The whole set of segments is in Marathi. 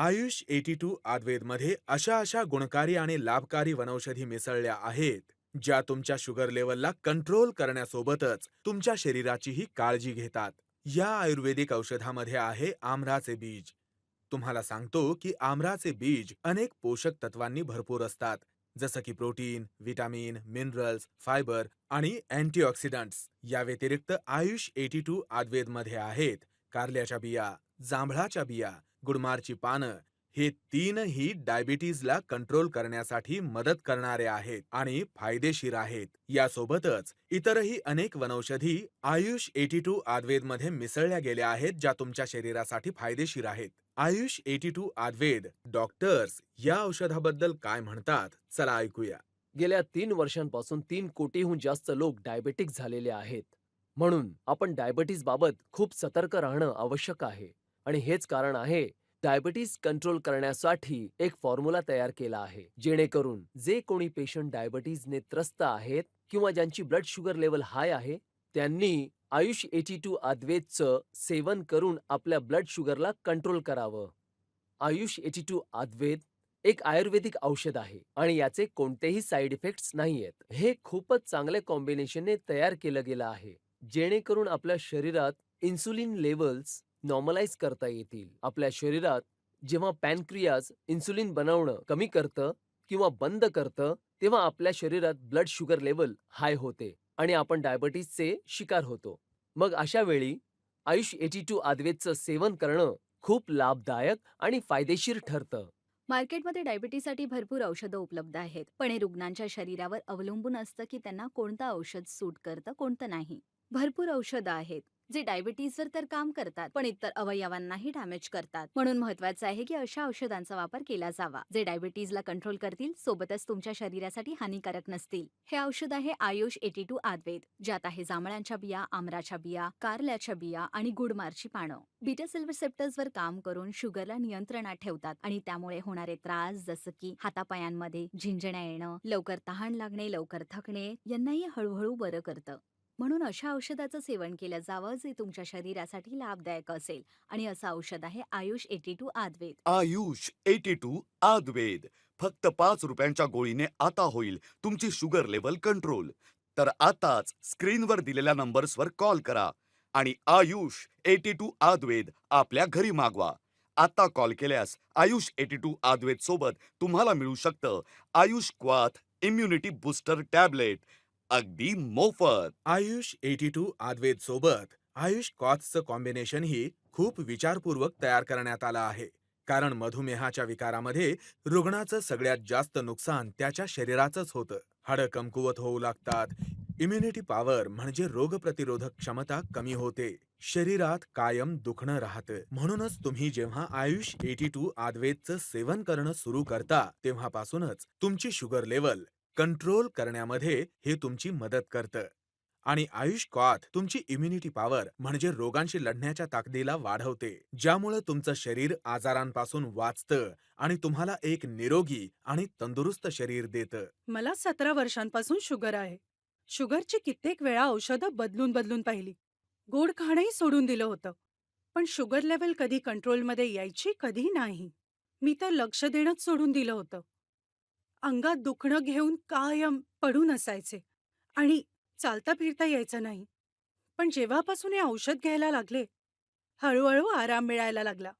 आयुष 82 आयुर्वेदमध्ये अशा गुणकारी आणि लाभकारी वनौषधी मिसळल्या आहेत, ज्या तुमच्या शुगर लेवलला कंट्रोल करण्यासोबतच तुमच्या शरीराचीही काळजी घेतात. या आयुर्वेदिक औषधामध्ये आहे आमराचे बीज. तुम्हाला सांगतो की आमराचे बीज अनेक पोषक तत्वांनी भरपूर असतात, जसं की प्रोटीन, विटामिन, मिनरल्स, फायबर आणि अँटीऑक्सिडंट्स. या व्यतिरिक्त आयुष 82 आयुर्वेदमध्ये आहेत कारल्याच्या बिया, जांभळाच्या बिया, गुडमारची पानं. हे तीनही डायबिटीजला कंट्रोल करण्यासाठी मदत करणारे आहेत आणि फायदेशीर आहेत. यासोबतच इतरही अनेक वनौषधी आयुष 82 आयुर्वेदमध्ये मिसळल्या गेल्या आहेत, ज्या तुमच्या शरीरासाठी फायदेशीर आहेत. आयुष 82 आयुर्वेद डॉक्टर्स या औषधाबद्दल काय म्हणतात, चला ऐकूया. गेल्या 3 वर्षांपासून 3 कोटीहून जास्त लोक डायबेटिक झालेले आहेत. म्हणून आपण डायबिटीज बाबत खूप सतर्क राहणं आवश्यक आहे. आणि हेच कारण आहे डायबिटीज कंट्रोल करण्यासाठी एक फॉर्म्युला तयार केला आहे, जेणेकरून जे कोणी पेशंट डायबिटीजने त्रस्त आहेत किंवा ज्यांची ब्लड शुगर लेवल हाय आहे, त्यांनी आयुष 82 आयुर्वेदचं सेवन करून आपल्या ब्लड शुगरला कंट्रोल करावं. आयुष 82 आयुर्वेद एक आयुर्वेदिक औषध आहे आणि याचे कोणतेही साइड इफेक्ट्स नाहीयेत. हे खूपच चांगल्या कॉम्बिनेशनने तयार केलं गेलं आहे, जेणेकरून आपल्या शरीरात इन्सुलिन लेवल्स नॉर्मलाइज करता येतील. आपल्या शरीरात जेव्हा पॅनक्रियाज इन्सुलिन बनवणं कमी करतं किंवा बंद करतं, तेव्हा आपल्या शरीरात ब्लड शुगर लेवल हाय होते आणि आपण डायबिटीजचे शिकार होतो. मग अशा वेळी आयुष 82 आयुर्वेदचं सेवन करणं खूप लाभदायक आणि फायदेशीर ठरतं. मार्केटमध्ये डायबिटीजसाठी भरपूर औषधं उपलब्ध आहेत, पण हे रुग्णांच्या शरीरावर अवलंबून असतं की त्यांना कोणतं औषध सूट करतं, कोणतं नाही. भरपूर औषधं आहेत जे डायबिटीजवर तर काम करतात, पण इतर अवयवांनाही डॅमेज करतात. म्हणून महत्वाचं आहे की अशा औषधांचा वापर केला जावा जे डायबिटीजला कंट्रोल करतील, सोबतच तुमच्या शरीरासाठी हानिकारक नसतील. हे औषध आहे आयुष 82 आयुर्वेद, ज्यात आहे जांभळांच्या बिया, आमराच्या बिया, कारल्याच्या बिया आणि गुडमारची पानं. बीटा सेल रिसेप्टर्सवर काम करून शुगरला नियंत्रणात ठेवतात आणि त्यामुळे होणारे त्रास जसं की हातापायांमध्ये झिंजण्या येणं, लवकर तहान लागणे, लवकर थकणे यांनाही हळूहळू बरं करतं. म्हणून अशा औषधाचं सेवन केलं जावं जे तुमच्या शरीरासाठी लाभदायक असेल, आणि असं औषध आहे आयुष 82 आयुर्वेद. आयुष 82 आयुर्वेद. फक्त 5 रुपयांच्या गोळीने आता होईल तुमची शुगर लेवल कंट्रोल. तर आताच स्क्रीनवर दिलेल्या नंबर्सवर कॉल करा आणि आयुष 82 आयुर्वेद आपल्या घरी मागवा. आता कॉल केल्यास आयुष 82 आयुर्वेद सोबत तुम्हाला मिळू शकतं आयुष क्वाथ इम्युनिटी बूस्टर टॅबलेट, अगदी मोफत. आयुष 82 आयुर्वेद सोबत आयुष कॉथचं कॉम्बिनेशन ही खूप विचारपूर्वक तयार करण्यात आलं आहे. कारण मधुमेहाच्या विकारामध्ये रुग्णाचं सगळ्यात जास्त नुकसान त्याच्या शरीराचंच होतं. हाडं कमकुवत होऊ लागतात, इम्युनिटी पॉवर म्हणजे रोगप्रतिरोधक क्षमता कमी होते, शरीरात कायम दुखणं राहतं. म्हणूनच तुम्ही जेव्हा आयुष 82 आयुर्वेदचं सेवन करणं सुरू करता, तेव्हापासूनच तुमची शुगर लेवल कंट्रोल करण्यामध्ये हे तुमची मदत करतं. आणि आयुष क्वाथ तुमची इम्युनिटी पॉवर म्हणजे रोगांशी लढण्याच्या ताकदीला वाढवते, ज्यामुळे तुमचं शरीर आजारांपासून वाचतं आणि तुम्हाला एक निरोगी आणि तंदुरुस्त शरीर देतं. मला 17 वर्षांपासून शुगर आहे. शुगरची कित्येक वेळा औषधं बदलून बदलून पाहिली. गोड खाणंही सोडून दिलं होतं. पण शुगर लेव्हल कधी कंट्रोलमध्ये यायची, कधी नाही. मी तर लक्ष देणंच सोडून दिलं होतं. अंगात दुखणं घेऊन कायम पडून असायचे आणि चालता फिरता यायचं नाही. पण जेव्हापासून हे औषध घ्यायला लागले, हळूहळू आराम मिळायला लागला.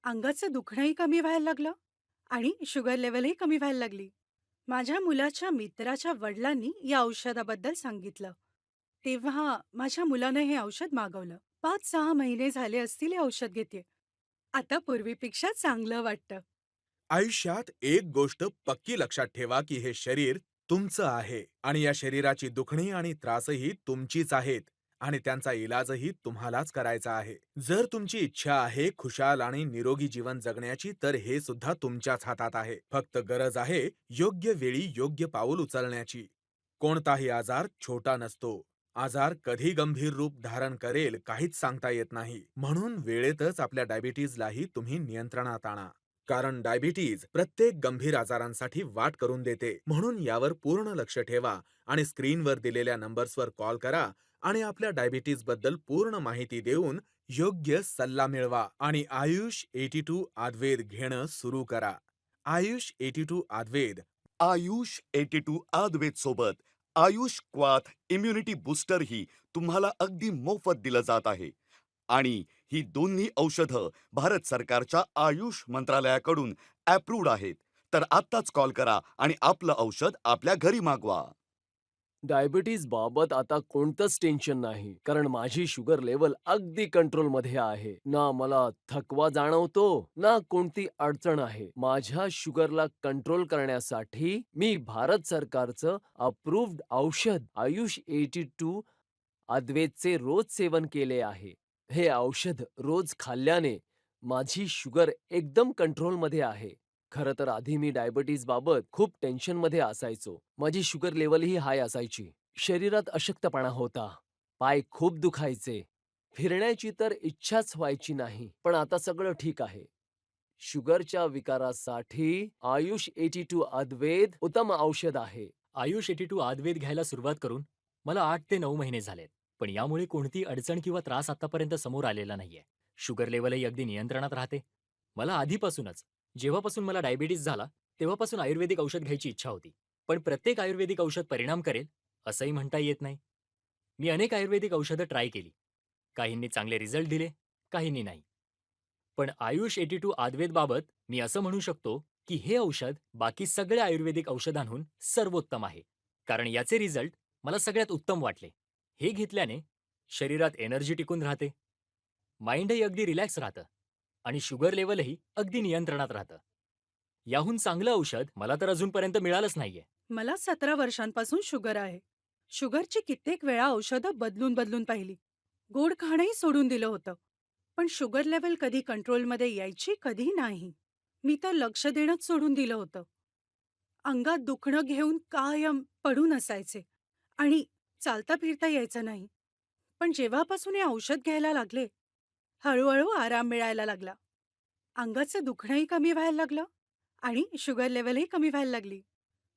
अंगाचं दुखणंही कमी व्हायला लागलं आणि शुगर लेव्हलही कमी व्हायला लागली. माझ्या मुलाच्या मित्राच्या वडिलांनी या औषधाबद्दल सांगितलं. तेव्हा माझ्या मुलानं हे औषध मागवलं. 5-6 महिने झाले असतील हे औषध घेतेय. आता पूर्वीपेक्षा चांगलं वाटतं. आयुष्यात एक गोष्ट पक्की लक्षात ठेवा की हे शरीर तुमचं आहे आणि या शरीराची दुखणी आणि त्रासही तुमचीच आहेत आणि त्यांचा इलाजही तुम्हालाच करायचा आहे. जर तुमची इच्छा आहे खुशाल आणि निरोगी जीवन जगण्याची, तर हे सुद्धा तुमच्याच हातात आहे. फक्त गरज आहे योग्य वेळी योग्य पाऊल उचलण्याची. कोणताही आजार छोटा नसतो. आजार कधी गंभीर रूप धारण करेल काहीच सांगता येत नाही. म्हणून वेळेतच आपल्या डायबिटीजलाही तुम्ही नियंत्रणात आणा. कारण डायबिटीज प्रत्येक गंभीर आजारांसाठी वाट करून देते. म्हणून यावर पूर्ण लक्ष ठेवा आणि स्क्रीनवर दिलेल्या नंबर्सवर कॉल करा आणि आपल्या डायबिटीज बद्दल पूर्ण माहिती देऊन योग्य सल्ला मिळवा आणि आयुष 82 आयुर्वेद घेणं सुरू करा. आयुष 82 आयुर्वेद आयुष 82 आयुर्वेद सोबत आयुष क्वाथ इम्युनिटी बूस्टर ही तुम्हाला अगदी मोफत दिलं जात आहे आणि ही दोन्ही औषधं भारत सरकारच्या आयुष मंत्रालयाकडून अप्रूव्ड आहेत. तर आत्ताच कॉल करा आणि आपलं औषध आपल्या घरी मागवा. डायबिटीज बाबत आता कोणतंच टेन्शन नाही, कारण माझी शुगर लेवल अगदी कंट्रोलमध्ये आहे. ना मला थकवा जाणवतो, ना कोणती अडचण आहे. माझ्या शुगरला कंट्रोल करण्यासाठी मी भारत सरकारचं अप्रूव्ड औषध आयुष 82 अद्वैतचे रोज सेवन केले आहे. हे औषध रोज खाल्ल्याने माझी शुगर एकदम कंट्रोलमध्ये आहे. खरं तर आधी मी डायबिटीज बाबत खूप टेन्शनमध्ये असायचो. माझी शुगर लेव्हलही हाय असायची. शरीरात अशक्तपणा होता. पाय खूप दुखायचे. फिरण्याची तर इच्छाच व्हायची नाही. पण आता सगळं ठीक आहे. शुगरच्या विकारासाठी आयुष 82 अद्वैत उत्तम औषध आहे. आयुष 82 आयुर्वेद घ्यायला सुरुवात करून मला 8 ते 9 महिने झालेत. पण यामुळे कोणती अडचण किंवा त्रास आतापर्यंत समोर आलेला नाहीये. शुगर लेव्हलही अगदी नियंत्रणात राहते. मला आधीपासूनच, जेव्हापासून मला डायबिटीस झाला, तेव्हापासून आयुर्वेदिक औषध घ्यायची इच्छा होती. पण प्रत्येक आयुर्वेदिक औषध परिणाम करेल असंही म्हणता येत नाही. मी अनेक आयुर्वेदिक औषधं ट्राय केली. काहींनी चांगले रिझल्ट दिले, काहींनी नाही. पण आयुष 82 आयुर्वेद बाबत मी असं म्हणू शकतो की हे औषध बाकी सगळ्या आयुर्वेदिक औषधांहून सर्वोत्तम आहे. कारण याचे रिझल्ट मला सगळ्यात उत्तम वाटले. हे घेतल्याने शरीरात एनर्जी टिकून राहते, माइंडही अगदी रिलॅक्स राहतं आणि शुगर लेव्हलही अगदी नियंत्रणात राहतं. याहून चांगलं औषध मला तर अजूनपर्यंत मिळालंच नाहीये. मला 17 वर्षांपासून शुगर आहे. शुगरची कित्येक वेळा औषधं बदलून बदलून पाहिली. गोड खाणंही सोडून दिलं होतं. पण शुगर लेव्हल कधी कंट्रोलमध्ये यायची, कधी नाही. मी तर लक्ष देणंच सोडून दिलं होतं. अंगात दुखणं घेऊन कायम पडून असायचे आणि चालता फिरता यायचं नाही. पण जेव्हापासून हे औषध घ्यायला लागले, हळूहळू आराम मिळायला लागला. अंगाचं दुखणंही कमी व्हायला लागलं आणि शुगर लेव्हलही कमी व्हायला लागली.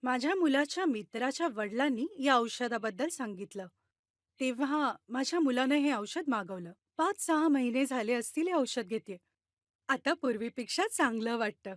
माझ्या मुलाच्या मित्राच्या वडिलांनी या औषधाबद्दल सांगितलं. तेव्हा माझ्या मुलानं हे औषध मागवलं. 5-6 महिने झाले असतील हे औषध घेतेय. आता पूर्वीपेक्षा चांगलं वाटतं.